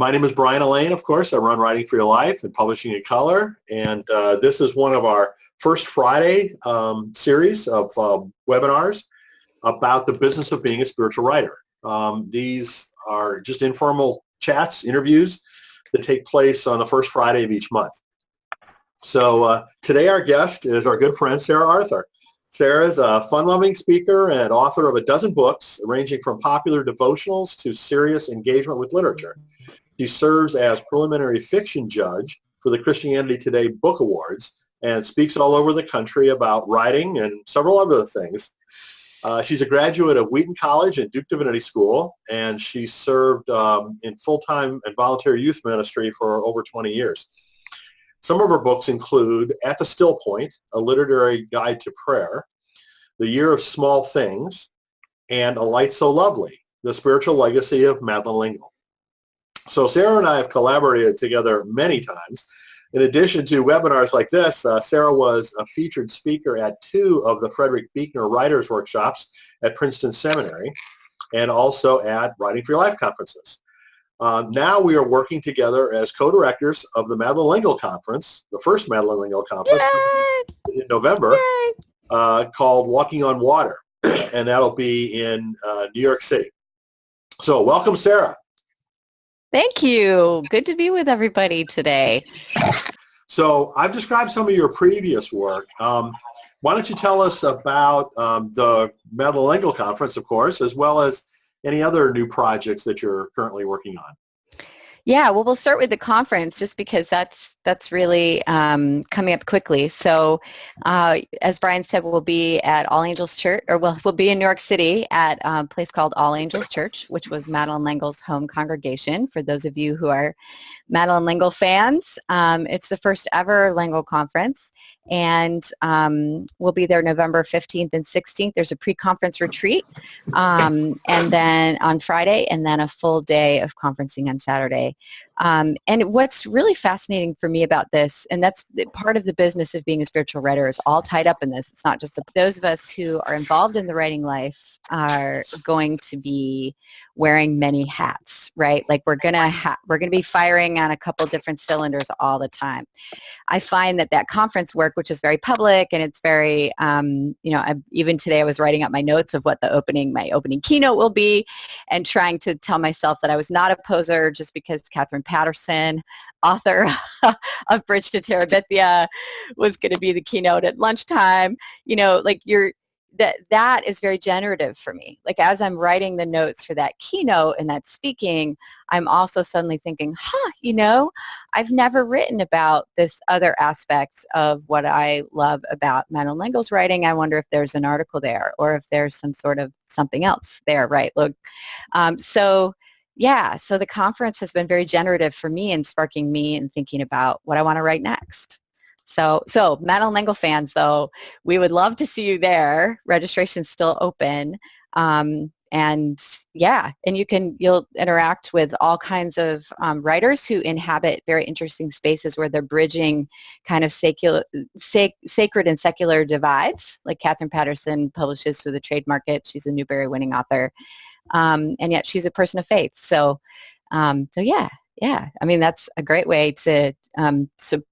My name is Brian Elaine, of course. I run Writing for Your Life and Publishing in Color. And this is one of our first Friday series of webinars about the business of being a spiritual writer. These are just informal chats, interviews that take place on the first Friday of each month. So today our guest is our good friend, Sarah Arthur. Sarah is a fun-loving speaker and author of a dozen books, ranging from popular devotionals to serious engagement with literature. She serves as preliminary fiction judge for the Christianity Today Book Awards and speaks all over the country about writing and several other things. She's a graduate of Wheaton College and Duke Divinity School, and she served in full-time and voluntary youth ministry for over 20 years. Some of her books include At the Still Point, A Literary Guide to Prayer, The Year of Small Things, and A Light So Lovely, The Spiritual Legacy of Madeleine L'Engle. So Sarah and I have collaborated together many times. In addition to webinars like this, Sarah was a featured speaker at 2 of the Frederick Buechner Writers Workshops at Princeton Seminary and also at Writing for Your Life conferences. Now we are working together as co-directors of the Madeleine L'Engle Conference, the first Madeleine L'Engle Conference in November, called Walking on Water, and that'll be in New York City. So welcome, Sarah. Thank you. Good to be with everybody today. So I've described some of your previous work. Why don't you tell us about the Madeleine L'Engle Conference, of course, as well as any other new projects that you're currently working on? Yeah, well, we'll start with the conference just because that's really coming up quickly. So as Brian said, we'll be at All Angels Church, or we'll be in New York City at a place called All Angels Church, which was Madeleine L'Engle's home congregation. For those of you who are Madeleine L'Engle fans, it's the first ever L'Engle conference. And we'll be there November 15th and 16th. There's a pre-conference retreat, and then on Friday, and then a full day of conferencing on Saturday. And what's really fascinating for me about this, and that's part of the business of being a spiritual writer, is all tied up in this. It's not just those of us who are involved in the writing life are going to be wearing many hats, right? Like we're gonna be firing on a couple different cylinders all the time. I find that conference work, which is very public and it's very, even today I was writing up my notes of what my opening keynote will be, and trying to tell myself that I was not a poser just because Catherine Patterson, author of Bridge to Terabithia, was going to be the keynote at lunchtime. That is very generative for me. Like as I'm writing the notes for that keynote and that speaking, I'm also suddenly thinking, I've never written about this other aspect of what I love about Madeleine L'Engle's writing. I wonder if there's an article there or if there's some sort of something else there, right? Look, so the conference has been very generative for me in sparking me and thinking about what I want to write next. So Madeleine L'Engle fans, though, we would love to see you there. Registration's still open. And you'll interact with all kinds of writers who inhabit very interesting spaces where they're bridging kind of sacred and secular divides. Like Catherine Patterson publishes through the trade market. She's a Newbery winning author. And yet she's a person of faith. Yeah, I mean, that's a great way to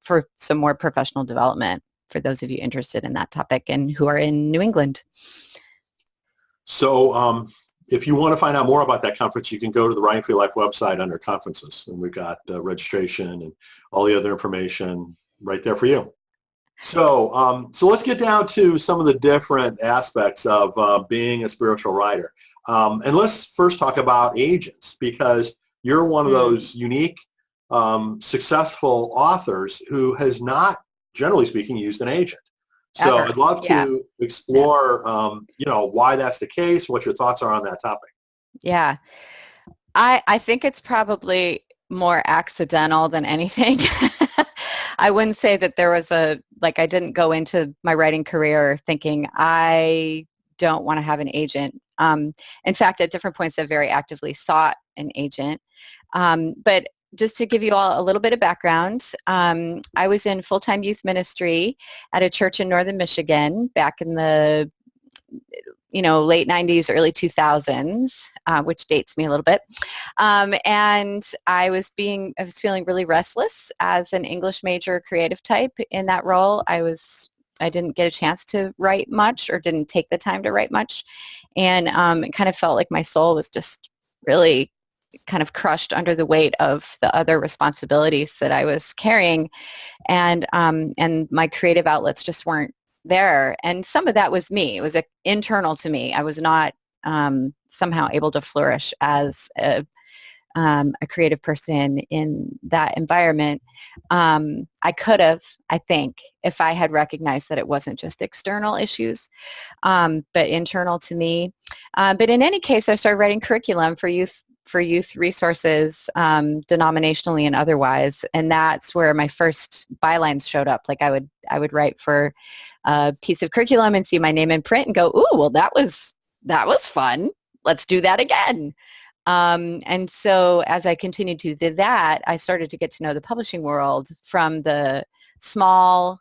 for some more professional development for those of you interested in that topic and who are in New England. So if you want to find out more about that conference, you can go to the Writing for Your Life website under conferences, and we've got registration and all the other information right there for you. So let's get down to some of the different aspects of being a spiritual writer. And let's first talk about agents, because you're one of those unique, successful authors who has not, generally speaking, used an agent. So I'd love to explore, why that's the case, what your thoughts are on that topic. Yeah. I think it's probably more accidental than anything. I wouldn't say that there was I didn't go into my writing career thinking I don't want to have an agent. In fact, at different points, I've very actively sought an agent. But just to give you all a little bit of background, I was in full-time youth ministry at a church in northern Michigan back in the late 90s, early 2000s, which dates me a little bit. And I was feeling really restless as an English major creative type in that role. I didn't get a chance to write much, or didn't take the time to write much. And it kind of felt like my soul was just really kind of crushed under the weight of the other responsibilities that I was carrying. And my creative outlets just weren't there. And some of that was me. It was internal to me. I was not somehow able to flourish as a creative person in that environment. I could have, I think, if I had recognized that it wasn't just external issues, but internal to me. But in any case, I started writing curriculum for youth resources, denominationally and otherwise, and that's where my first bylines showed up. Like I would write for a piece of curriculum and see my name in print and go, "Ooh, well, that was fun. Let's do that again." And so as I continued to do that, I started to get to know the publishing world from the small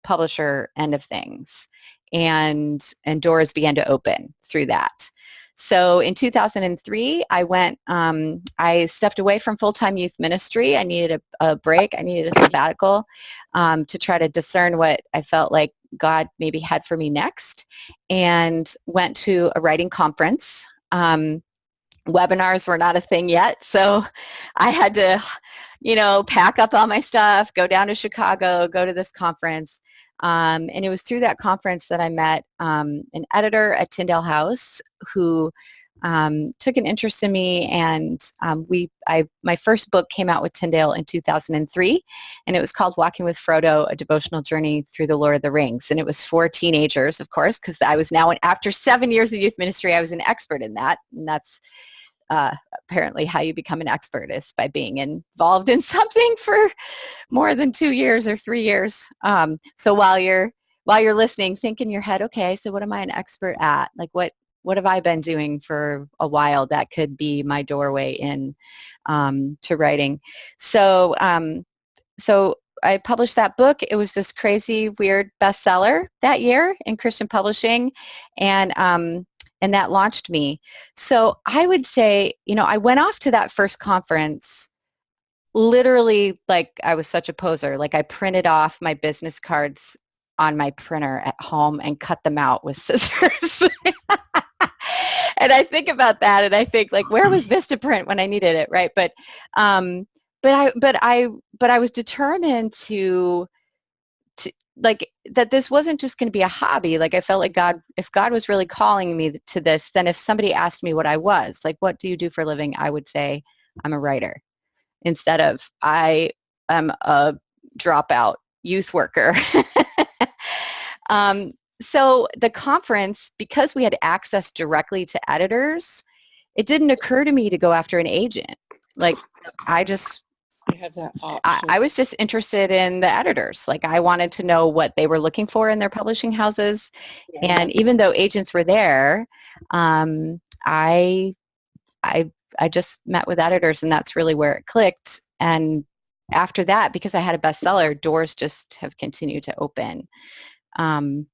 publisher end of things, and doors began to open through that. So in 2003, I stepped away from full-time youth ministry. I needed a break. I needed a sabbatical to try to discern what I felt like God maybe had for me next, and went to a writing conference. Webinars were not a thing yet, so I had to, pack up all my stuff, go down to Chicago, go to this conference. And it was through that conference that I met an editor at Tyndale House who took an interest in me, and my first book came out with Tyndale in 2003, and it was called Walking with Frodo, A Devotional Journey Through the Lord of the Rings. And it was for teenagers, of course, because I was now, after 7 years of youth ministry, I was an expert in that, and that's apparently how you become an expert, is by being involved in something for more than 2 years or 3 years. So while you're listening, think in your head, okay, so what am I an expert at? Like what have I been doing for a while that could be my doorway in to writing? So so I published that book. It was this crazy, weird bestseller that year in Christian publishing, and that launched me. So I would say, I went off to that first conference literally like I was such a poser. Like I printed off my business cards on my printer at home and cut them out with scissors. And I think about that, and I think, like, where was Vistaprint when I needed it, right? But I was determined to like that this wasn't just going to be a hobby. Like I felt like if God was really calling me to this, then if somebody asked me what I was, like, what do you do for a living? I would say I'm a writer, instead of I am a dropout youth worker. So the conference, because we had access directly to editors, it didn't occur to me to go after an agent. Like You have that option. I was just interested in the editors. Like I wanted to know what they were looking for in their publishing houses. Yeah. And even though agents were there, I just met with editors, and that's really where it clicked. And after that, because I had a bestseller, doors just have continued to open.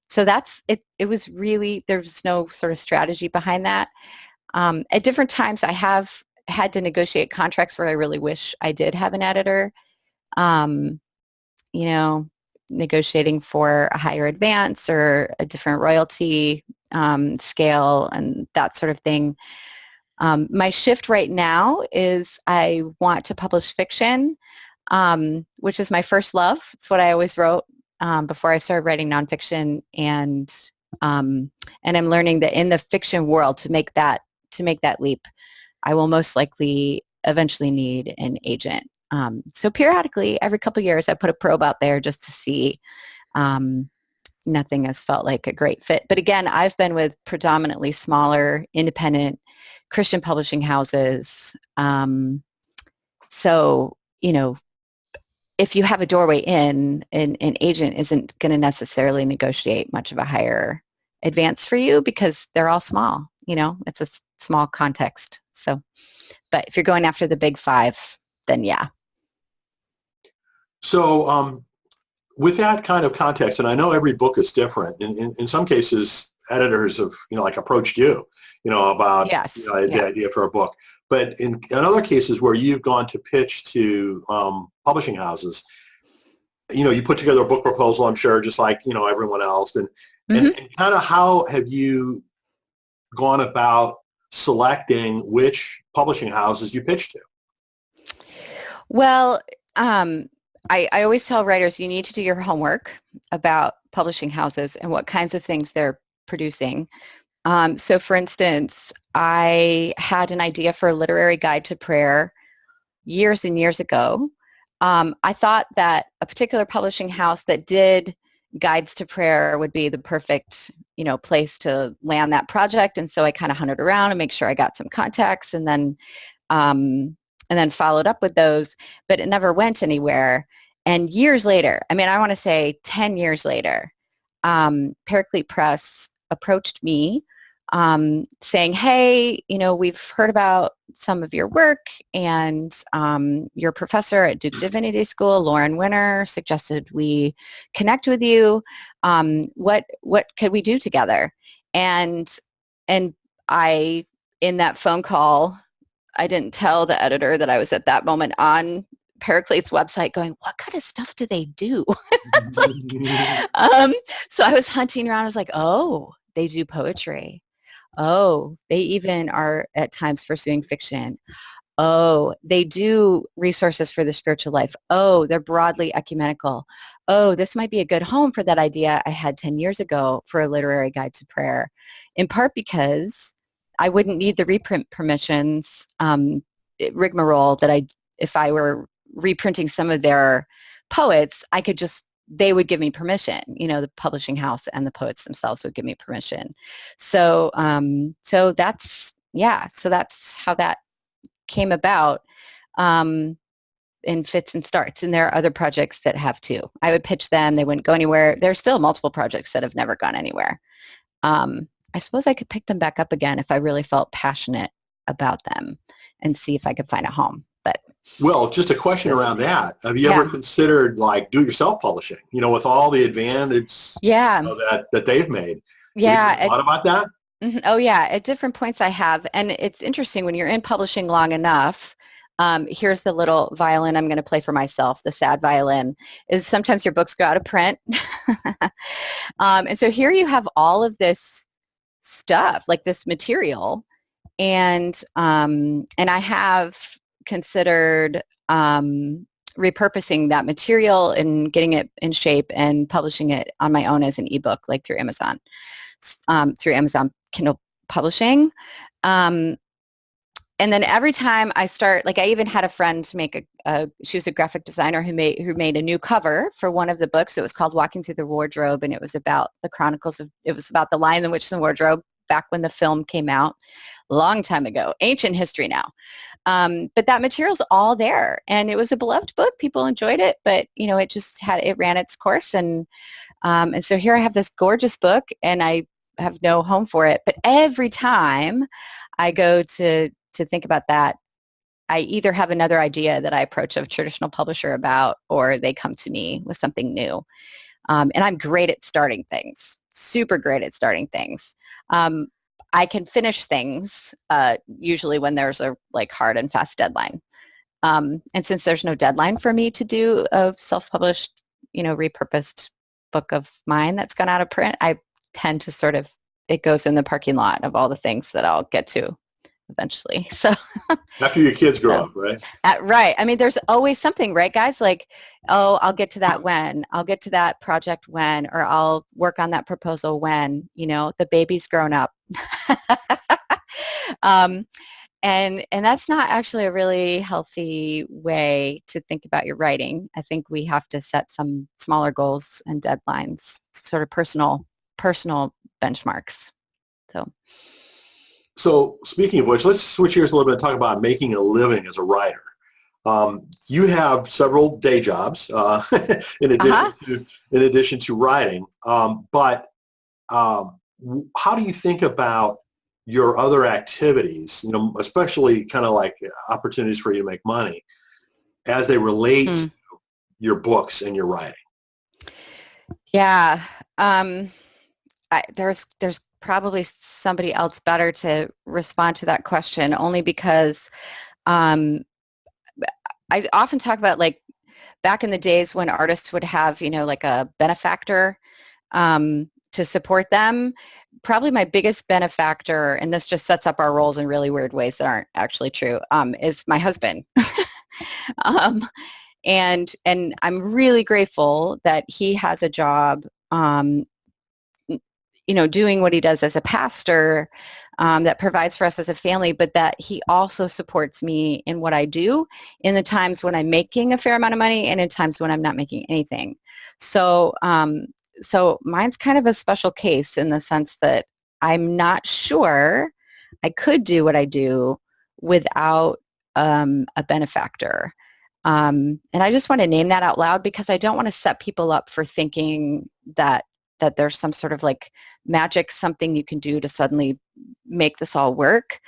So that's it. It was really, there was no sort of strategy behind that. At different times, I have had to negotiate contracts where I really wish I did have an editor, negotiating for a higher advance or a different royalty scale and that sort of thing. My shift right now is I want to publish fiction, which is my first love. It's what I always wrote before I started writing nonfiction, and I'm learning that in the fiction world, to make that leap, I will most likely eventually need an agent. So periodically, every couple of years, I put a probe out there just to see. Nothing has felt like a great fit. But again, I've been with predominantly smaller, independent Christian publishing houses. So, if you have a doorway in, an agent isn't going to necessarily negotiate much of a higher advance for you because they're all small. It's a small context. So, but if you're going after the big five, then yeah. So with that kind of context, and I know every book is different, in some cases, editors have, like approached you, about Yes. the idea for a book. But in other cases where you've gone to pitch to publishing houses, you put together a book proposal, I'm sure, just like, everyone else. And kind of how have you gone about selecting which publishing houses you pitch to? Well, I always tell writers you need to do your homework about publishing houses and what kinds of things they're producing. So for instance, I had an idea for a literary guide to prayer years and years ago. I thought that a particular publishing house that did guides to prayer would be the perfect, place to land that project. And so I kind of hunted around and make sure I got some contacts and then followed up with those, but it never went anywhere. And years later, I want to say 10 years later, Paraclete Press approached me saying, hey, we've heard about some of your work, and your professor at Duke Divinity School, Lauren Winner, suggested we connect with you. What could we do together? And I, in that phone call, I didn't tell the editor that I was at that moment on Paraclete's website going, what kind of stuff do they do? So I was hunting around. I was like, oh, they do poetry. Oh, they even are at times pursuing fiction. Oh, they do resources for the spiritual life. Oh, they're broadly ecumenical. Oh, this might be a good home for that idea I had 10 years ago for a literary guide to prayer, in part because I wouldn't need the reprint permissions rigmarole that if I were reprinting some of their poets, they would give me permission. The publishing house and the poets themselves would give me permission. So that's how that came about in fits and starts. And there are other projects that have too. I would pitch them. They wouldn't go anywhere. There's still multiple projects that have never gone anywhere. I suppose I could pick them back up again if I really felt passionate about them and see if I could find a home. But well, just a question around that. Have you ever considered like do-it-yourself publishing, with all the advantages that they've made? Yeah. Have you thought about that? Oh, yeah. At different points I have. And it's interesting when you're in publishing long enough, here's the little violin I'm going to play for myself, the sad violin, is sometimes your books go out of print. And so here you have all of this stuff, like this material. And I have considered repurposing that material and getting it in shape and publishing it on my own as an ebook, like through Amazon Kindle Publishing. And then every time I start, like I even had a friend make she was a graphic designer who made a new cover for one of the books. It was called Walking Through the Wardrobe, and it was about it was about the Lion, the Witch, and the Wardrobe back when the film came out a long time ago, ancient history now. But that material's all there, and it was a beloved book. People enjoyed it, but it ran its course, and so here I have this gorgeous book, and I have no home for it. But every time I go to think about that, I either have another idea that I approach a traditional publisher about, or they come to me with something new. And I'm great at starting things, super great at starting things. I can finish things usually when there's a hard and fast deadline. And since there's no deadline for me to do a self-published, repurposed book of mine that's gone out of print, I tend to it goes in the parking lot of all the things that I'll get to eventually. So after your kids grow up, right? Right. There's always something, right, guys? Like, oh, I'll get to that when, I'll get to that project when, or I'll work on that proposal when, the baby's grown up. And that's not actually a really healthy way to think about your writing. I think we have to set some smaller goals and deadlines, sort of personal benchmarks. So speaking of which, let's switch gears a little bit and talk about making a living as a writer. You have several day jobs in addition to writing, but how do you think about your other activities, especially kind of like opportunities for you to make money as they relate to your books and your writing? Yeah. There's probably somebody else better to respond to that question, only because I often talk about like back in the days when artists would have, like a benefactor to support them. Probably my biggest benefactor, and this just sets up our roles in really weird ways that aren't actually true, is my husband. And I'm really grateful that he has a job, doing what he does as a pastor, that provides for us as a family, but that he also supports me in what I do in the times when I'm making a fair amount of money and in times when I'm not making anything. So, so mine's kind of a special case in the sense that I'm not sure I could do what I do without a benefactor. And I just want to name that out loud because I don't want to set people up for thinking that there's some sort of like magic, something you can do to suddenly make this all work.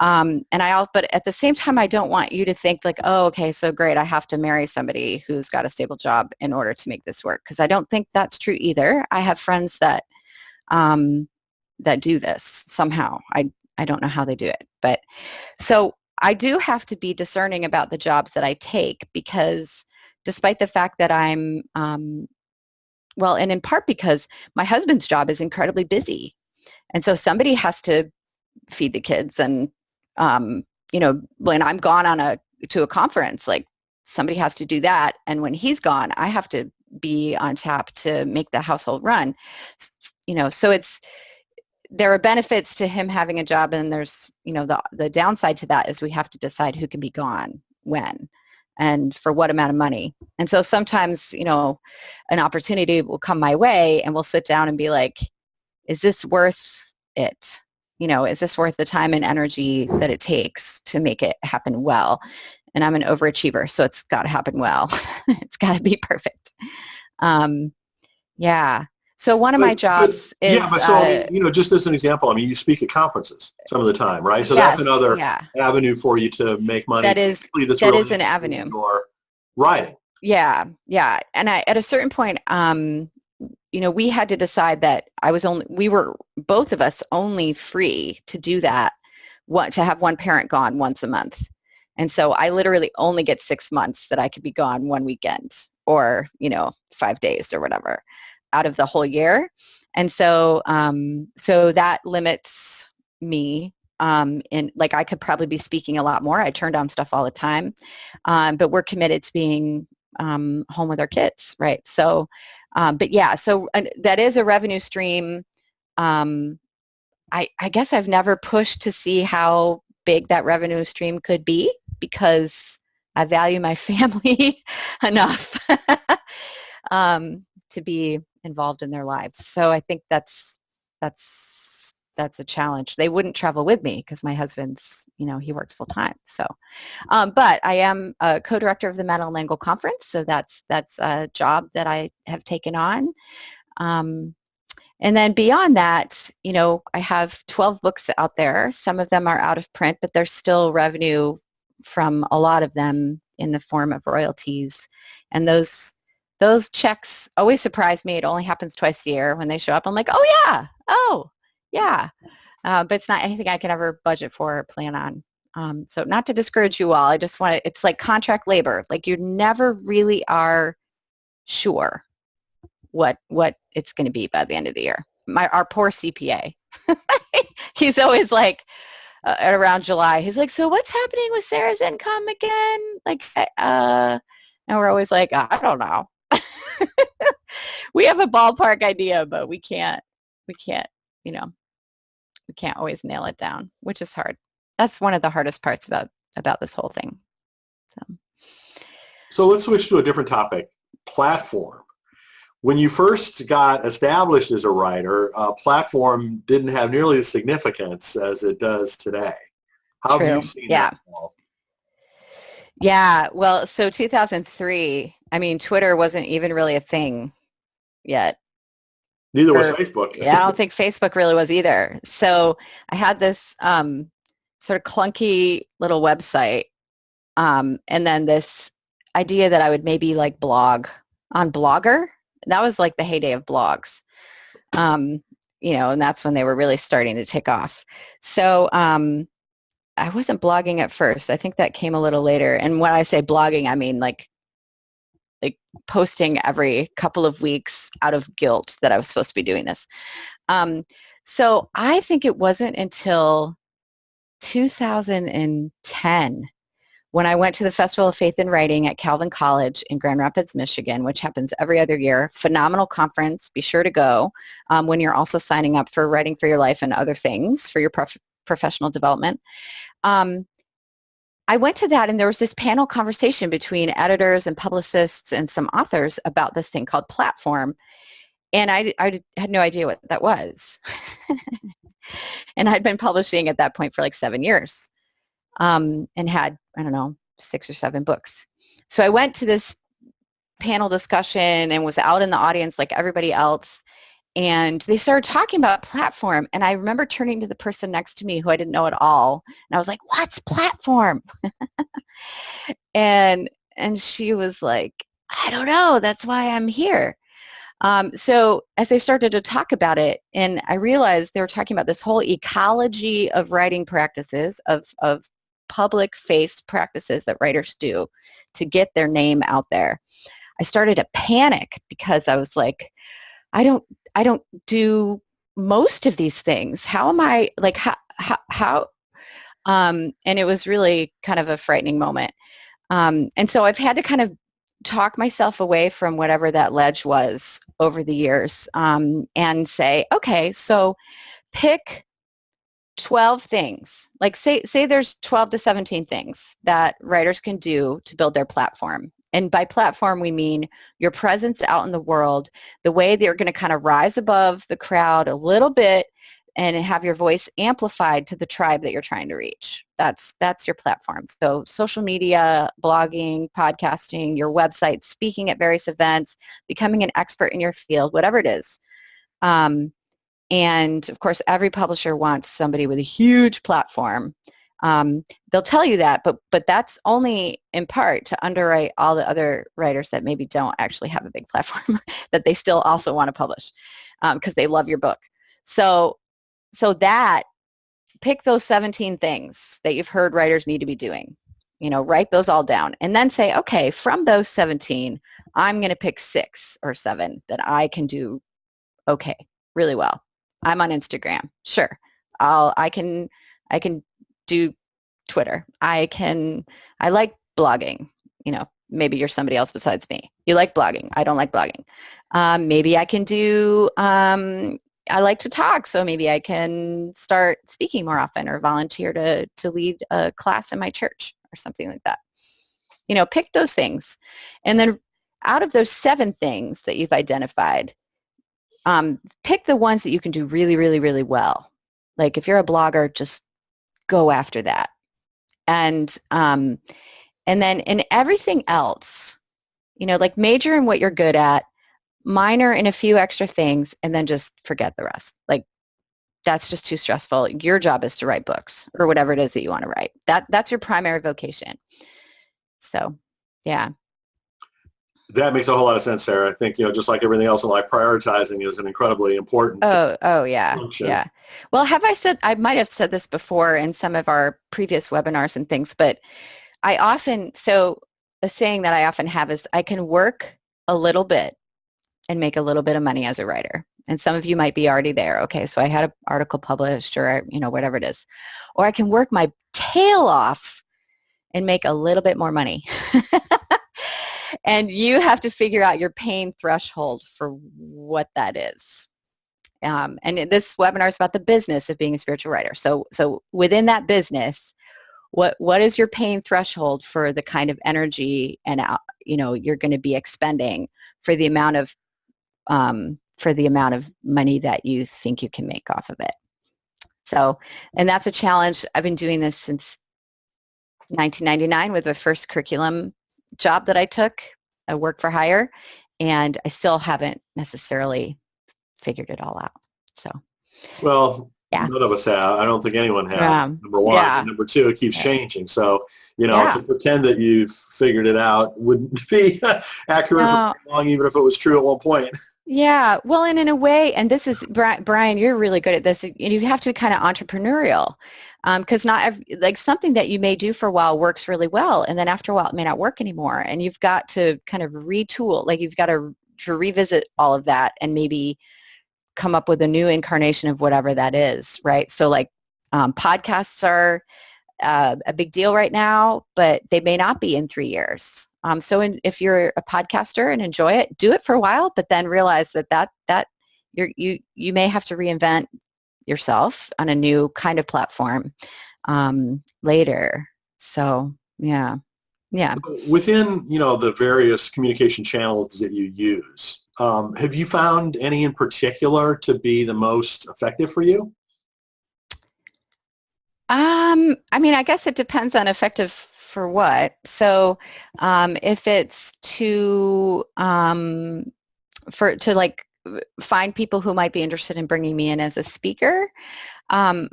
But at the same time, I don't want you to think like, oh, okay, so great, I have to marry somebody who's got a stable job in order to make this work. Because I don't think that's true either. I have friends that do this somehow. I don't know how they do it. But so I do have to be discerning about the jobs that I take, because despite the fact that I'm and in part because my husband's job is incredibly busy. And so somebody has to feed the kids, and, when I'm gone to a conference, like somebody has to do that. And when he's gone, I have to be on tap to make the household run. So there are benefits to him having a job, and there's, the downside to that is we have to decide who can be gone when and for what amount of money. And so sometimes, an opportunity will come my way and we'll sit down and be like, is this worth it? Is this worth the time and energy that it takes to make it happen well? And I'm an overachiever, so it's got to happen well. It's got to be perfect. Yeah. So one of my jobs is... Yeah, but so, just as an example, you speak at conferences some of the time, right? So yes, that's another avenue for you to make money. That is an avenue. Or writing. Yeah, yeah. And at a certain point, we had to decide that we were both of us only free to do that, to have one parent gone once a month. And so I literally only get 6 months that I could be gone one weekend or, 5 days or whatever out of the whole year. And so, so that limits me. I could probably be speaking a lot more. I turn down stuff all the time. But we're committed to being home with our kids, right? So, but yeah, so that is a revenue stream. I guess I've never pushed to see how big that revenue stream could be because I value my family enough to be involved in their lives. So I think that's a challenge. They wouldn't travel with me because my husband's, he works full time. So, but I am a co-director of the Madeline L'Engle Conference. So that's a job that I have taken on. And then beyond that, I have 12 books out there. Some of them are out of print, but there's still revenue from a lot of them in the form of royalties. And those checks always surprise me. It only happens twice a year when they show up. I'm like, oh yeah. But it's not anything I can ever budget for or plan on. So not to discourage you all. I just want to, it's like contract labor. Like you never really are sure what it's going to be by the end of the year. Our poor CPA, he's always like, at around July, he's like, so what's happening with Sarah's income again? Like, and we're always like, I don't know. We have a ballpark idea, but we can't always nail it down, which is hard. That's one of the hardest parts about this whole thing. So let's switch to a different topic, platform. When you first got established as a writer, platform didn't have nearly the significance as it does today. How have you seen that evolve? Yeah, well, so 2003, Twitter wasn't even really a thing yet. Neither was Facebook. Yeah, I don't think Facebook really was either. So I had this sort of clunky little website, and then this idea that I would maybe blog on Blogger. That was like the heyday of blogs. and that's when they were really starting to take off. So I wasn't blogging at first. I think that came a little later. And when I say blogging, I mean like posting every couple of weeks out of guilt that I was supposed to be doing this. So I think it wasn't until 2010 when I went to the Festival of Faith in Writing at Calvin College in Grand Rapids, Michigan, which happens every other year. Phenomenal conference. Be sure to go when you're also signing up for Writing for Your Life and other things for your professional development. I went to that, and there was this panel conversation between editors and publicists and some authors about this thing called Platform. And I had no idea what that was. And I'd been publishing at that point for like 7 years and had, I don't know, 6 or 7 books. So I went to this panel discussion and was out in the audience like everybody else. And they started talking about Platform. And I remember turning to the person next to me who I didn't know at all. And I was like, what's Platform? and she was like, I don't know. That's why I'm here. So as they started to talk about it, and I realized they were talking about this whole ecology of writing practices, of public-faced practices that writers do to get their name out there. I started to panic because I was like, I don't do most of these things. How am I, like, how? And it was really kind of a frightening moment. And so I've had to kind of talk myself away from whatever that ledge was over the years and say, okay, so pick 12 things. Like say there's 12 to 17 things that writers can do to build their platform. And by platform, we mean your presence out in the world, the way that you're going to kind of rise above the crowd a little bit and have your voice amplified to the tribe that you're trying to reach. That's your platform. So social media, blogging, podcasting, your website, speaking at various events, becoming an expert in your field, whatever it is. And of course, every publisher wants somebody with a huge platform. They'll tell you that, but that's only in part to underwrite all the other writers that maybe don't actually have a big platform that they still also want to publish because they love your book. So that, pick those 17 things that you've heard writers need to be doing. Write those all down and then say, okay, from those 17, I'm going to pick 6 or 7 that I can do okay, really well. I'm on Instagram. Sure. I can do Twitter. I like blogging. Maybe you're somebody else besides me. You like blogging. I don't like blogging. Maybe I can do, I like to talk, so maybe I can start speaking more often or volunteer to lead a class in my church or something like that. Pick those things. And then out of those 7 things that you've identified, pick the ones that you can do really, really, really well. Like if you're a blogger, just go after that. And then in everything else, like major in what you're good at, minor in a few extra things, and then just forget the rest. Like that's just too stressful. Your job is to write books or whatever it is that you want to write. That's your primary vocation. So, yeah. That makes a whole lot of sense, Sarah. I think, just like everything else in life, prioritizing is an incredibly important yeah. function. Yeah. Well, I might have said this before in some of our previous webinars and things, but a saying that I often have is I can work a little bit and make a little bit of money as a writer. And some of you might be already there. Okay, so I had an article published or, whatever it is. Or I can work my tail off and make a little bit more money. And you have to figure out your pain threshold for what that is. And this webinar is about the business of being a spiritual writer. So within that business, what is your pain threshold for the kind of energy and you're going to be expending for the amount of money that you think you can make off of it? So, and that's a challenge. I've been doing this since 1999 with the first curriculum job that I took, a work for hire, and I still haven't necessarily figured it all out. So, well, yeah. None of us have. I don't think anyone has. Number one. Yeah. And number two, it keeps changing. So, to pretend that you've figured it out wouldn't be accurate for long, even if it was true at one point. Yeah, well, and in a way, and this is, Brian, you're really good at this. You have to be kind of entrepreneurial, because like something that you may do for a while works really well, and then after a while it may not work anymore, and you've got to kind of retool, like you've got to revisit all of that and maybe come up with a new incarnation of whatever that is, right? So like podcasts are a big deal right now, but they may not be in 3 years. If you're a podcaster and enjoy it, do it for a while, but then realize that you may have to reinvent yourself on a new kind of platform later. So yeah. Within, the various communication channels that you use, have you found any in particular to be the most effective for you? I mean, I guess it depends on effective for what. So, if it's to like find people who might be interested in bringing me in as a speaker, I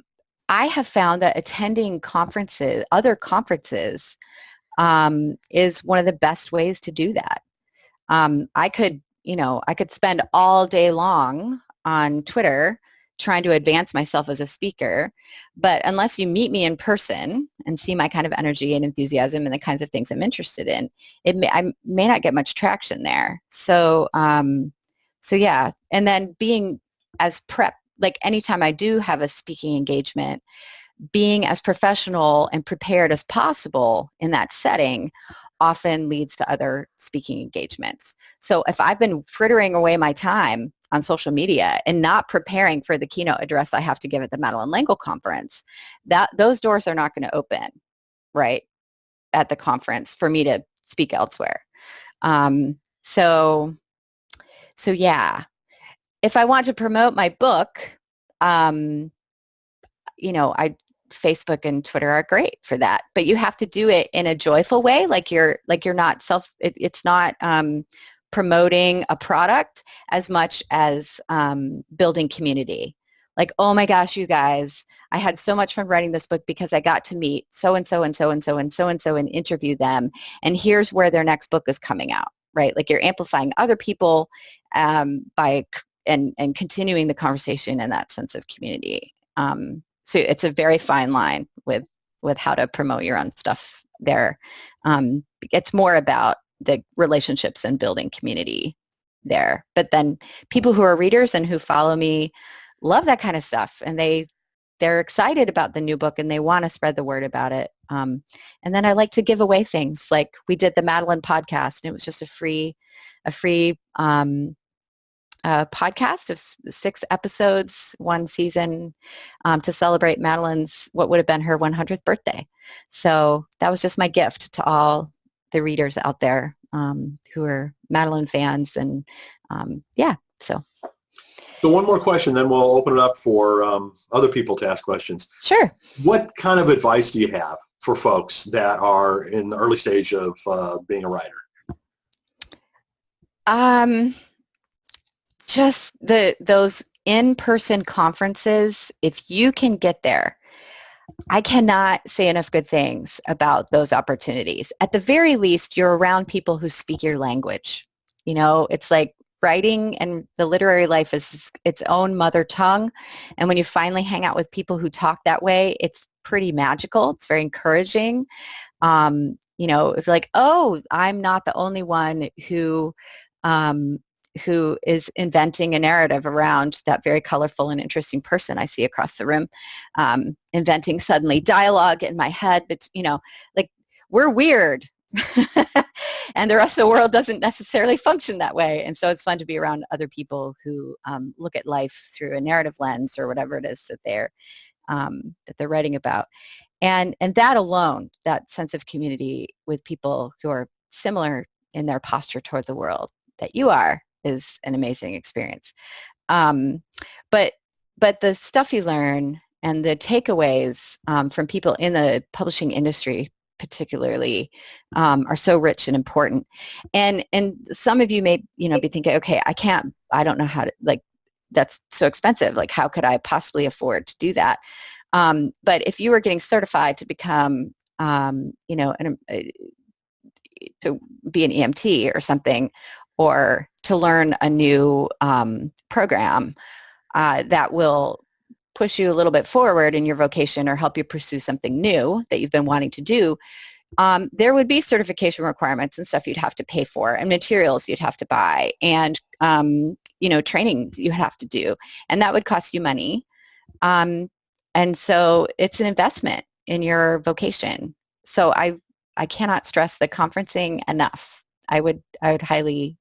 have found that attending other conferences, is one of the best ways to do that. I could spend all day long on Twitter trying to advance myself as a speaker, but unless you meet me in person and see my kind of energy and enthusiasm and the kinds of things I'm interested in, I may not get much traction there. So yeah, and then being as like anytime I do have a speaking engagement, being as professional and prepared as possible in that setting often leads to other speaking engagements. So if I've been frittering away my time on social media and not preparing for the keynote address I have to give at the Madeleine L'Engle conference, those doors are not going to open, right, at the conference for me to speak elsewhere. So yeah, if I want to promote my book, Facebook and Twitter are great for that, but you have to do it in a joyful way. Like you're not it's not promoting a product as much as building community. Like, oh my gosh, you guys, I had so much fun writing this book because I got to meet so-and-so and so-and-so and so-and-so and interview them. And here's where their next book is coming out, right? Like you're amplifying other people by and continuing the conversation in that sense of community. So it's a very fine line with how to promote your own stuff there. It's more about the relationships and building community there. But then people who are readers and who follow me love that kind of stuff, and they're excited about the new book and they want to spread the word about it. And then I like to give away things, like we did the Madeleine podcast, and it was just a free podcast of 6 episodes, 1 season, to celebrate Madeleine's, what would have been her 100th birthday. So that was just my gift to all the readers out there who are Madeleine fans. And So one more question, then we'll open it up for other people to ask questions. Sure. What kind of advice do you have for folks that are in the early stage of being a writer? Just those in-person conferences, if you can get there, I cannot say enough good things about those opportunities. At the very least, you're around people who speak your language. It's like writing and the literary life is its own mother tongue. And when you finally hang out with people who talk that way, it's pretty magical. It's very encouraging. If you're like, oh, I'm not the only one who is inventing a narrative around that very colorful and interesting person I see across the room, inventing suddenly dialogue in my head, but like we're weird. And the rest of the world doesn't necessarily function that way. And so it's fun to be around other people who look at life through a narrative lens or whatever it is that they're writing about. And that alone, that sense of community with people who are similar in their posture toward the world that you are, is an amazing experience. But the stuff you learn and the takeaways from people in the publishing industry particularly are so rich and important. And some of you may be thinking, okay, I don't know how to, like, that's so expensive. Like, how could I possibly afford to do that? But if you were getting certified to become to be an EMT or something, or to learn a new program that will push you a little bit forward in your vocation or help you pursue something new that you've been wanting to do, there would be certification requirements and stuff you'd have to pay for, and materials you'd have to buy, and training you have to do, and that would cost you money. And so it's an investment in your vocation. So I cannot stress the conferencing enough. I would highly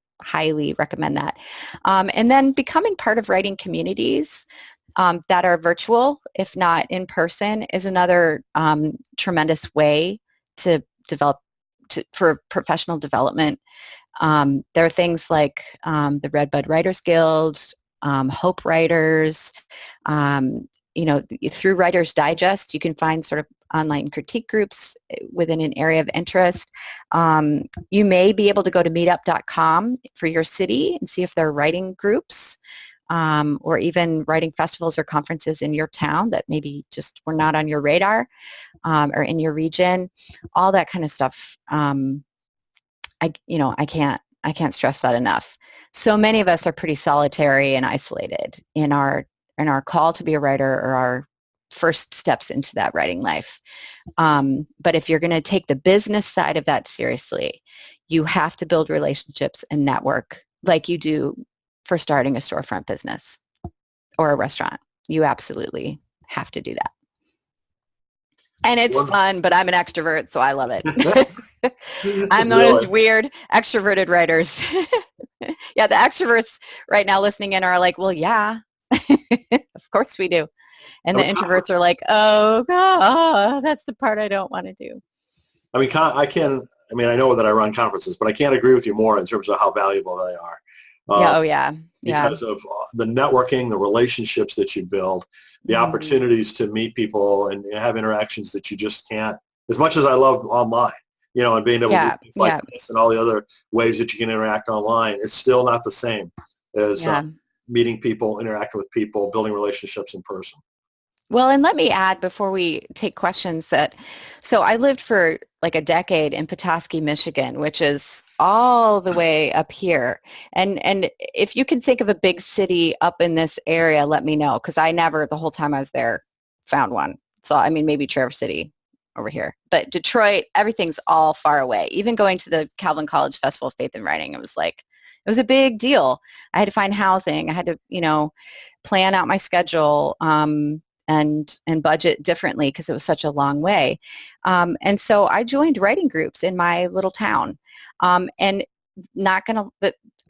recommend that. And then becoming part of writing communities that are virtual, if not in person, is another tremendous way to develop for professional development. There are things like the Redbud Writers Guild, Hope Writers, through Writer's Digest, you can find sort of online critique groups within an area of interest. You may be able to go to meetup.com for your city and see if there are writing groups or even writing festivals or conferences in your town that maybe just were not on your radar or in your region. All that kind of stuff. I can't stress that enough. So many of us are pretty solitary and isolated in our call to be a writer or our first steps into that writing life. But if you're going to take the business side of that seriously, you have to build relationships and network like you do for starting a storefront business or a restaurant. You absolutely have to do that. And it's fun, but I'm an extrovert, so I love it. I'm one of those weird extroverted writers. Yeah, the extroverts right now listening in are like, well, yeah, of course we do. And the introverts are like, oh, God, that's the part I don't want to do. I mean, I know that I run conferences, but I can't agree with you more in terms of how valuable they are. Because of the networking, the relationships that you build, the opportunities to meet people and have interactions that you just can't, as much as I love online, and being able to do things like this and all the other ways that you can interact online, it's still not the same as meeting people, interacting with people, building relationships in person. Well, and let me add before we take questions so I lived for like a decade in Petoskey, Michigan, which is all the way up here. And if you can think of a big city up in this area, let me know, because I never, the whole time I was there, found one. So, I mean, maybe Traverse City over here. But Detroit, everything's all far away. Even going to the Calvin College Festival of Faith and Writing, it was a big deal. I had to find housing. I had to, plan out my schedule and budget differently because it was such a long way. And so I joined writing groups in my little town. And I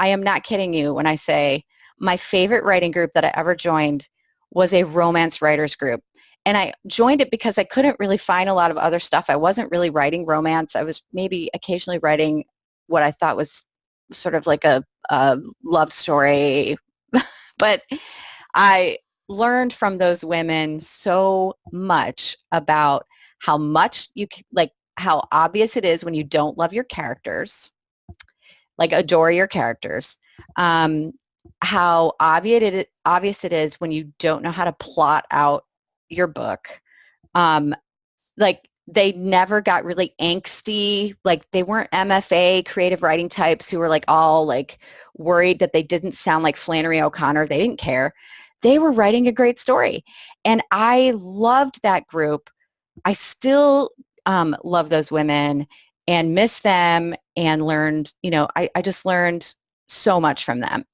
am not kidding you when I say my favorite writing group that I ever joined was a romance writers group. And I joined it because I couldn't really find a lot of other stuff. I wasn't really writing romance. I was maybe occasionally writing what I thought was sort of like a love story. But I learned from those women so much about how much how obvious it is when you don't love your characters, like adore your characters, how obvious it is when you don't know how to plot out your book. They never got really angsty, like they weren't MFA creative writing types who were like all like worried that they didn't sound like Flannery O'Connor. They didn't care. They were writing a great story. And I loved that group. I still love those women and miss them and learned, I just learned so much from them.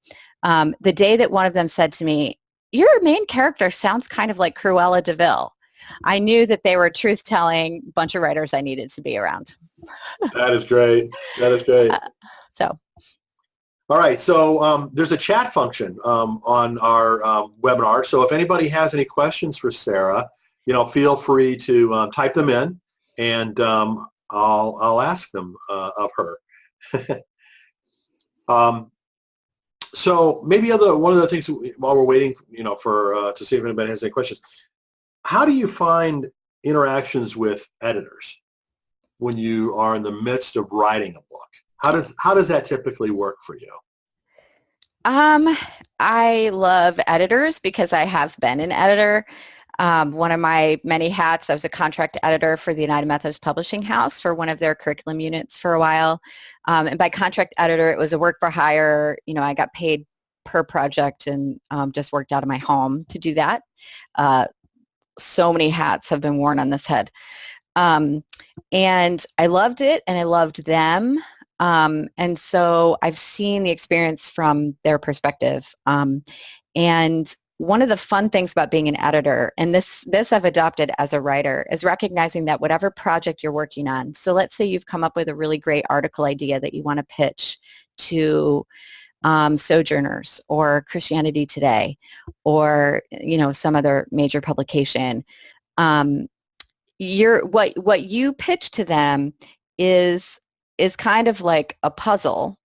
The day that one of them said to me, your main character sounds kind of like Cruella de Vil, I knew that they were a truth-telling bunch of writers I needed to be around. That is great. That is great. All right, so there's a chat function on our webinar. So if anybody has any questions for Sarah, feel free to type them in, and I'll ask them of her. So maybe one of the things while we're waiting, to see if anybody has any questions. How do you find interactions with editors when you are in the midst of writing a book? How does that typically work for you? I love editors because I have been an editor. One of my many hats, I was a contract editor for the United Methodist Publishing House for one of their curriculum units for a while. And by contract editor, it was a work for hire. I got paid per project and just worked out of my home to do that. So many hats have been worn on this head. And I loved it and I loved them. And so I've seen the experience from their perspective. And one of the fun things about being an editor, and this I've adopted as a writer, is recognizing that whatever project you're working on, so let's say you've come up with a really great article idea that you want to pitch to Sojourners or Christianity Today or, some other major publication. What you pitch to them is kind of like a puzzle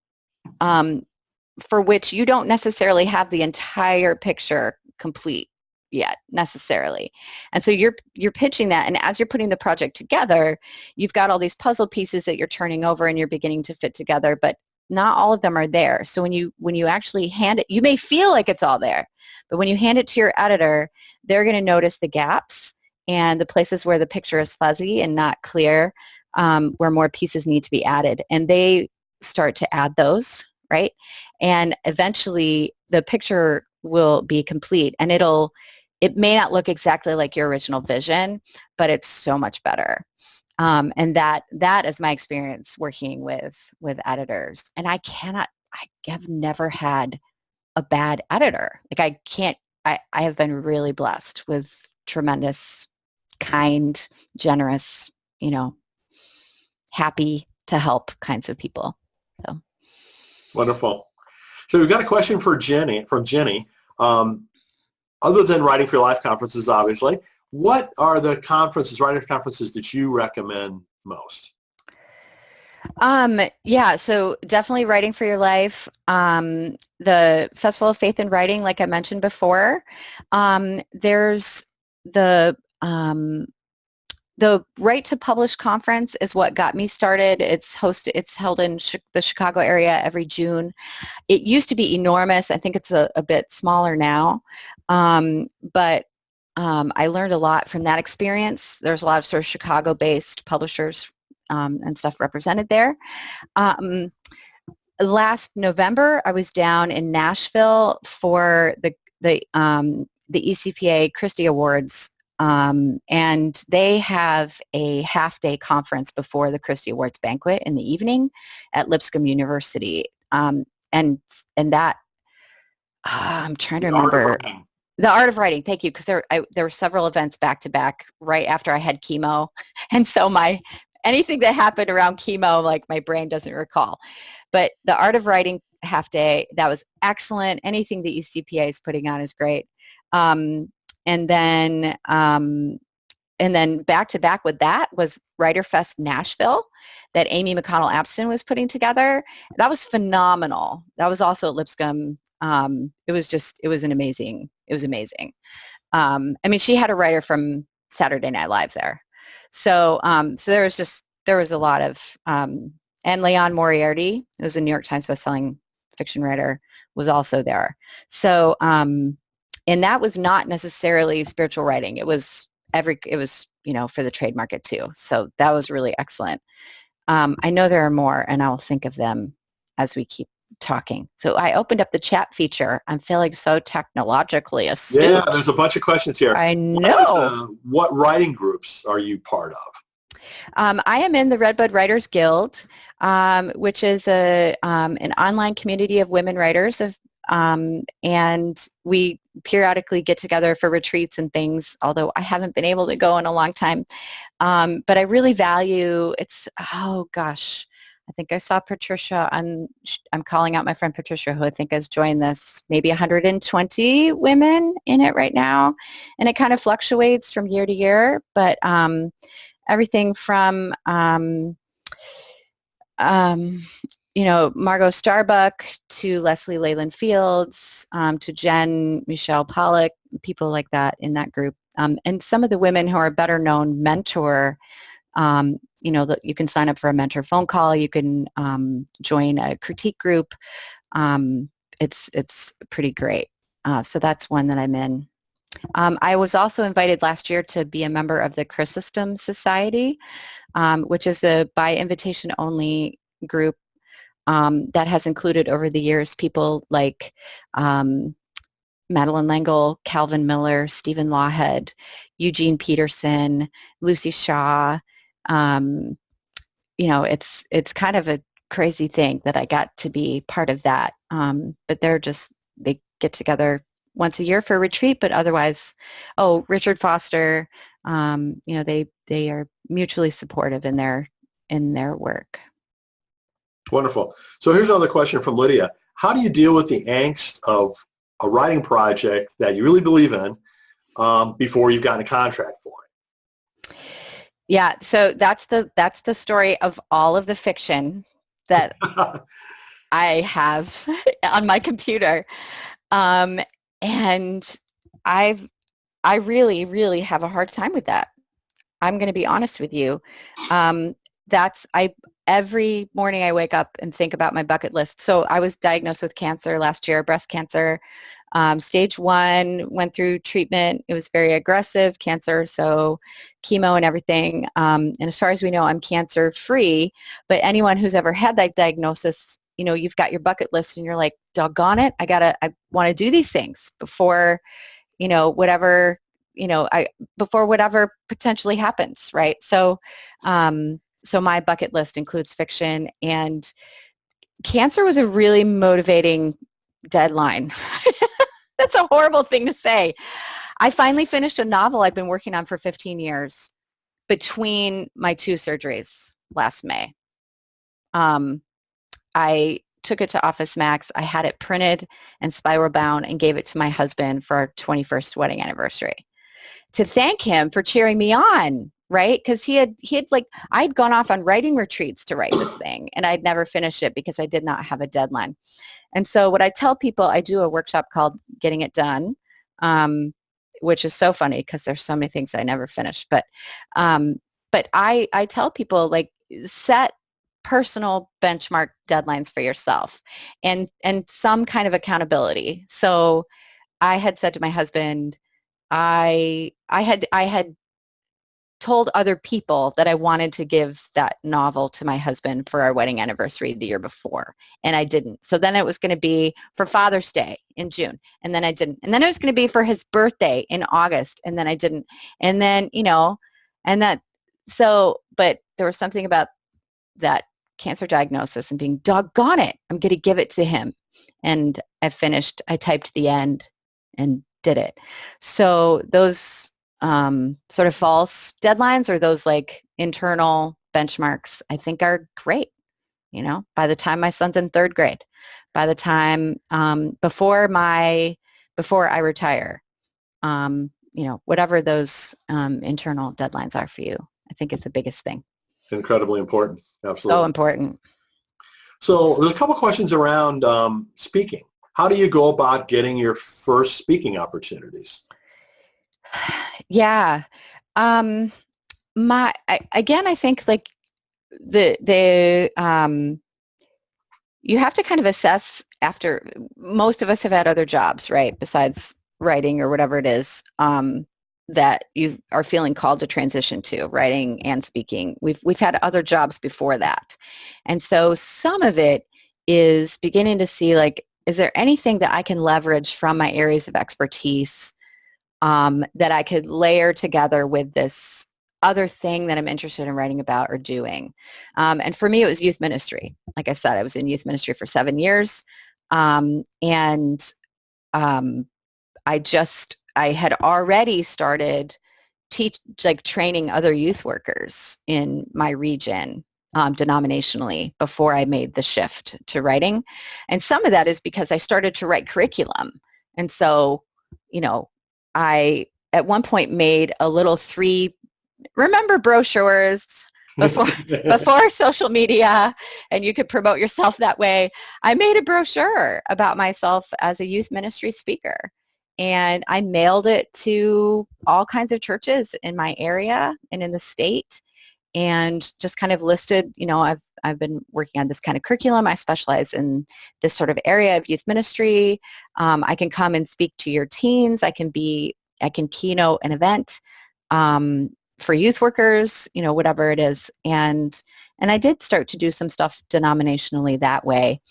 for which you don't necessarily have the entire picture complete yet necessarily. And so you're pitching that, and as you're putting the project together, you've got all these puzzle pieces that you're turning over and you're beginning to fit together, but not all of them are there. So when you actually hand it, you may feel like it's all there, but when you hand it to your editor, they're going to notice the gaps and the places where the picture is fuzzy and not clear, where more pieces need to be added. And they start to add those, right? And eventually the picture will be complete, and it may not look exactly like your original vision, but it's so much better. And that is my experience working with editors. And I have never had a bad editor. Like I have been really blessed with tremendous, kind, generous, happy to help kinds of people. So wonderful. So we've got a question from Jenny. Other than Writing for Your Life conferences, obviously, what are the writer conferences that you recommend most? So definitely Writing for Your Life. The Festival of Faith and Writing, like I mentioned before. There's the Right to Publish conference is what got me started. It's held in the Chicago area every June. It used to be enormous. I think it's a bit smaller now. But I learned a lot from that experience. There's a lot of sort of Chicago-based publishers and stuff represented there. Last November, I was down in Nashville for the ECPA Christie Awards. And they have a half-day conference before the Christie Awards banquet in the evening at Lipscomb University. And that, I'm trying to remember. The Art of Writing, thank you, because there were several events back-to-back right after I had chemo. And so anything that happened around chemo, like my brain doesn't recall. But the Art of Writing half-day, that was excellent. Anything the ECPA is putting on is great. And then back to back with that was Writer Fest Nashville that Amy McConnell Abston was putting together. That was phenomenal. That was also at Lipscomb. It was amazing. She had a writer from Saturday Night Live there. So there was a lot of, and Leon Moriarty, who was a New York Times bestselling fiction writer, was also there. So, and that was not necessarily spiritual writing. It was for the trade market too. So that was really excellent. I know there are more, and I'll think of them as we keep talking. So I opened up the chat feature. I'm feeling so technologically astute. Yeah, there's a bunch of questions here. I know. What writing groups are you part of? I am in the Redbud Writers Guild, which is an online community of women writers, and we periodically get together for retreats and things, although I haven't been able to go in a long time. But I really value I think I saw Patricia I'm calling out my friend Patricia, who I think has joined this, maybe 120 women in it right now. And it kind of fluctuates from year to year, but everything from, Margot Starbuck to Leslie Leyland Fields, to Jen Michelle Pollock, people like that in that group. And some of the women who are better known mentor, you can sign up for a mentor phone call. You can join a critique group. It's pretty great. So that's one that I'm in. I was also invited last year to be a member of the Chrysostom Society, which is a by invitation only group that has included over the years people like Madeline L'Engle, Calvin Miller, Stephen Lawhead, Eugene Peterson, Lucy Shaw. It's kind of a crazy thing that I got to be part of that. But they get together once a year for a retreat, but otherwise, Richard Foster, they are mutually supportive in their work. Wonderful. So here's another question from Lydia. How do you deal with the angst of a writing project that you really believe in before you've gotten a contract for it? Yeah, so that's the story of all of the fiction that I have on my computer, and I really, really have a hard time with that. I'm going to be honest with you. Every morning I wake up and think about my bucket list. So I was diagnosed with cancer last year, breast cancer. Stage 1, went through treatment. It was very aggressive cancer, so chemo and everything. And as far as we know, I'm cancer free. But anyone who's ever had that diagnosis, you've got your bucket list and you're like, doggone it, I want to do these things before, whatever potentially happens, right? So my bucket list includes fiction, and cancer was a really motivating deadline. That's a horrible thing to say. I finally finished a novel I've been working on for 15 years between my 2 surgeries last May. I took it to Office Max. I had it printed and spiral bound and gave it to my husband for our 21st wedding anniversary to thank him for cheering me on, right? Because he had I'd gone off on writing retreats to write this thing, and I'd never finished it because I did not have a deadline. And so what I tell people, I do a workshop called Getting It Done, which is so funny because there's so many things I never finish. But I tell people, set personal benchmark deadlines for yourself and some kind of accountability. So I had said to my husband, I had told other people that I wanted to give that novel to my husband for our wedding anniversary the year before, and I didn't. So then it was going to be for Father's Day in June, and then I didn't. And then it was going to be for his birthday in August, and then I didn't. And then, but there was something about that cancer diagnosis and being, doggone it, I'm going to give it to him. And I typed the end and did it. So those sort of false deadlines, or those internal benchmarks, I think are great. By the time my son's in 3rd grade, by the time before I retire, whatever those internal deadlines are for you, I think is the biggest thing. Incredibly important. Absolutely. So important. So there's a couple questions around speaking. How do you go about getting your first speaking opportunities? Yeah. I think you have to kind of assess after. Most of us have had other jobs, right? Besides writing or whatever it is that you are feeling called to transition to, writing and speaking. We've had other jobs before that. And so some of it is beginning to see, is there anything that I can leverage from my areas of expertise that I could layer together with this other thing that I'm interested in writing about or doing. And for me, it was youth ministry. Like I said, I was in youth ministry for 7 years. I had already started training other youth workers in my region denominationally before I made the shift to writing. And some of that is because I started to write curriculum. And so, I at one point made a little 3, remember brochures before social media, and you could promote yourself that way. I made a brochure about myself as a youth ministry speaker, and I mailed it to all kinds of churches in my area and in the state, and just kind of listed, I've been working on this kind of curriculum. I specialize in this sort of area of youth ministry. I can come and speak to your teens. I can be I can keynote an event for youth workers, whatever it is. And I did start to do some stuff denominationally that way,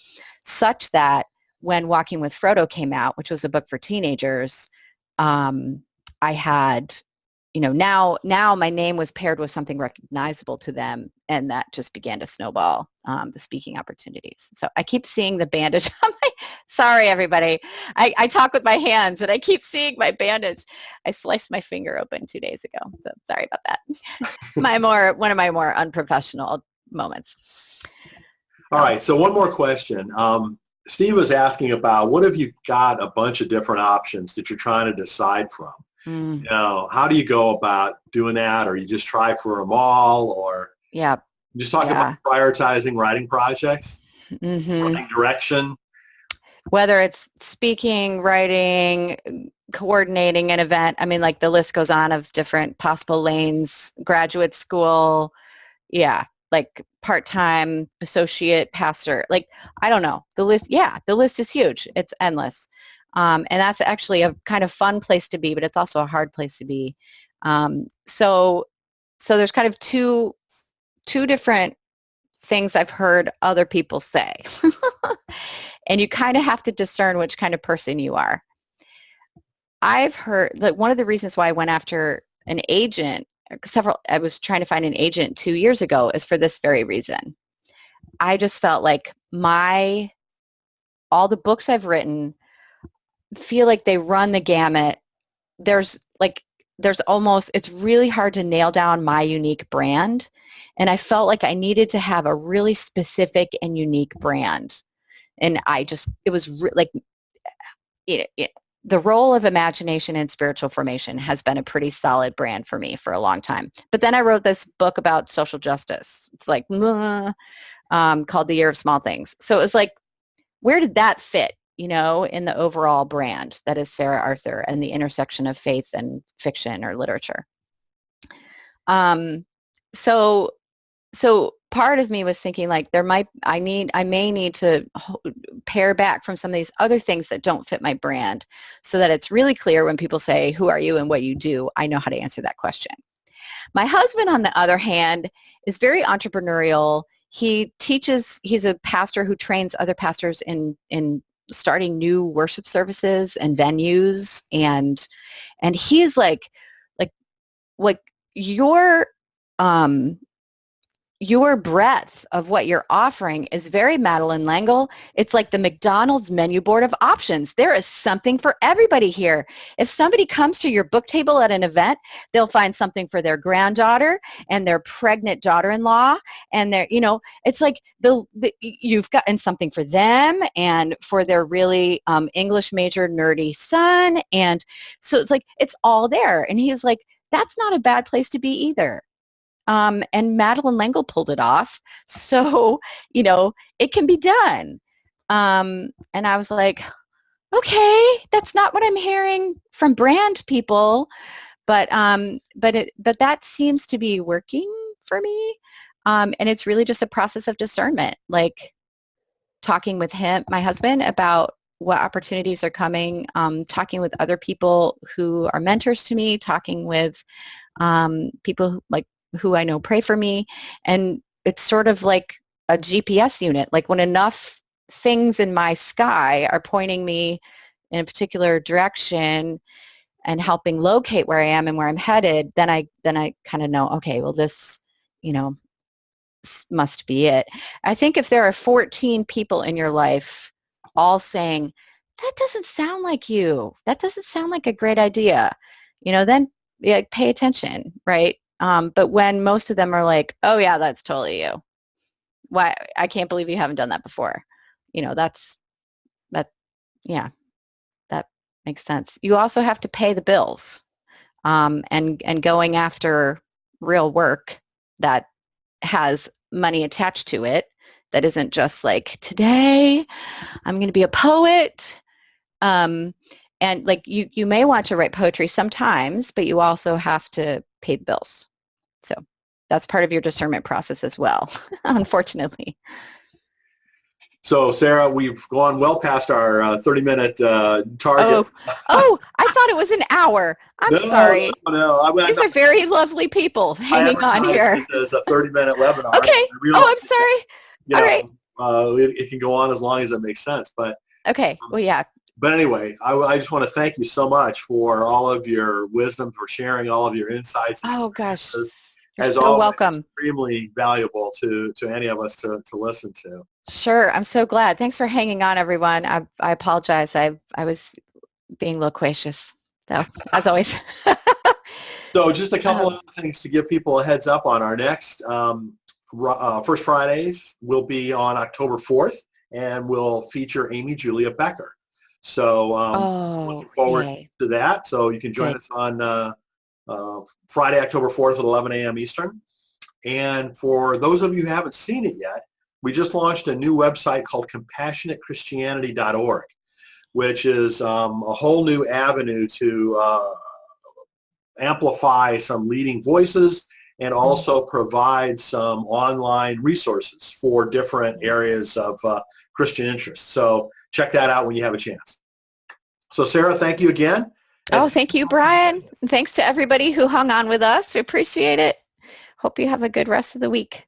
such that when Walking with Frodo came out, which was a book for teenagers, I had, now my name was paired with something recognizable to them, and that just began to snowball the speaking opportunities. So I keep seeing the bandage on my, sorry everybody, I talk with my hands and I keep seeing my bandage. I sliced my finger open 2 days ago, so sorry about that. One of my more unprofessional moments. All right, so one more question. Steve was asking about, what have you got a bunch of different options that you're trying to decide from? How do you go about doing that? Or you just try for them all? Or just talk about prioritizing writing projects, writing direction? Whether it's speaking, writing, coordinating an event, I mean, like the list goes on of different possible lanes, graduate school, like part-time associate pastor, like, I don't know, the list is huge. It's endless. And that's actually a kind of fun place to be, but it's also a hard place to be. So there's kind of two different things I've heard other people say. And you kind of have to discern which kind of person you are. I've heard that one of the reasons why I went after an agent, I was trying to find an agent 2 years ago, is for this very reason. I just felt like all the books I've written feel like they run the gamut. It's really hard to nail down my unique brand. And I felt like I needed to have a really specific and unique brand. And the role of imagination and spiritual formation has been a pretty solid brand for me for a long time. But then I wrote this book about social justice. It's like, called The Year of Small Things. So it was like, where did that fit, in the overall brand that is Sarah Arthur and the intersection of faith and fiction or literature? So part of me was thinking like I may need to pare back from some of these other things that don't fit my brand, so that it's really clear when people say, who are you and what you do, I know how to answer that question. My husband, on the other hand, is very entrepreneurial. He's a pastor who trains other pastors in starting new worship services and venues, and he's like your breadth of what you're offering is very Madeleine L'Engle. It's like the McDonald's menu board of options. There is something for everybody here. If somebody comes to your book table at an event, they'll find something for their granddaughter and their pregnant daughter-in-law, and it's like you've gotten something for them and for their really English major nerdy son, and so it's like it's all there. And he's like, that's not a bad place to be either. And Madeleine L'Engle pulled it off. So, it can be done. And I was like, okay, that's not what I'm hearing from brand people, but that seems to be working for me. And it's really just a process of discernment, like talking with my husband, about what opportunities are coming, talking with other people who are mentors to me, talking with people who I know pray for me. And it's sort of like a GPS unit. Like when enough things in my sky are pointing me in a particular direction and helping locate where I am and where I'm headed, then I kind of know, okay, well, this, must be it. I think if there are 14 people in your life all saying, that doesn't sound like you, that doesn't sound like a great idea, then pay attention, right? But when most of them are like, oh yeah, that's totally you. Why? I can't believe you haven't done that before. That makes sense. You also have to pay the bills, and going after real work that has money attached to it, that isn't just like, today I'm going to be a poet. And like you may want to write poetry sometimes, but you also have to pay the bills. So that's part of your discernment process as well, unfortunately. So, Sarah, we've gone well past our 30-minute target. I thought it was an hour. I'm No, sorry. No. These are very lovely people hanging on here. This is a 30-minute webinar. Okay. I'm sorry. All right. It can go on as long as it makes sense. But okay. Well, yeah. But anyway, I just want to thank you so much for all of your wisdom, for sharing all of your insights. Oh, gosh. You're As so always, welcome. Extremely valuable to any of us to listen to. Sure. I'm so glad. Thanks for hanging on, everyone. I apologize. I was being loquacious, though, as always. So just a couple of things to give people a heads up on. Our next First Fridays will be on October 4th, and will feature Amy Julia Becker. So looking forward to that. So you can join us on Friday, October 4th at 11 a.m. Eastern. And for those of you who haven't seen it yet, we just launched a new website called CompassionateChristianity.org, which is a whole new avenue to amplify some leading voices and also provide some online resources for different areas of Christian interest. So check that out when you have a chance. So Sarah, thank you again. Oh, thank you, Brian. And thanks to everybody who hung on with us. We appreciate it. Hope you have a good rest of the week.